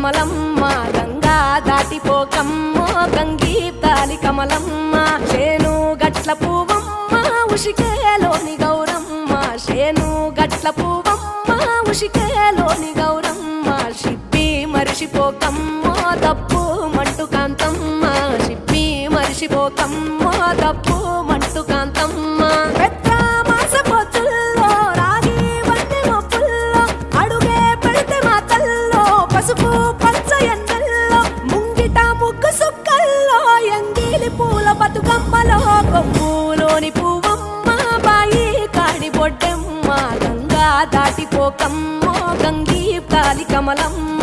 కమలమ్మ గంగా దాటిపోకమ్మో గంగీతాలి కమలమ్మ శేను గట్ల పువ్వమ్మ ఉషికేలోని గౌరమ్మ శేను గట్ల పువ్వమ్మ ఉషికేలోని గౌరమ్మ షిప్పి మరిషిపోకమ్మో తప్పు మంటు కాంతమ్మ షిప్పి మరిషిపోకమ్మో తప్పు మంటు కాంతమ్మ పసుపు పచ్చ ఎండల్లో ముంగిట ముగ్గు సుక్కల్లో ఎంగిలి పూల బతుకమ్మలో కొమ్ములోని పువ్వమ్మ బాయి కాడి బొడ్డెమ్మ గంగా దాటిపోకమ్మో గంగీ కాలి కమలమ్మ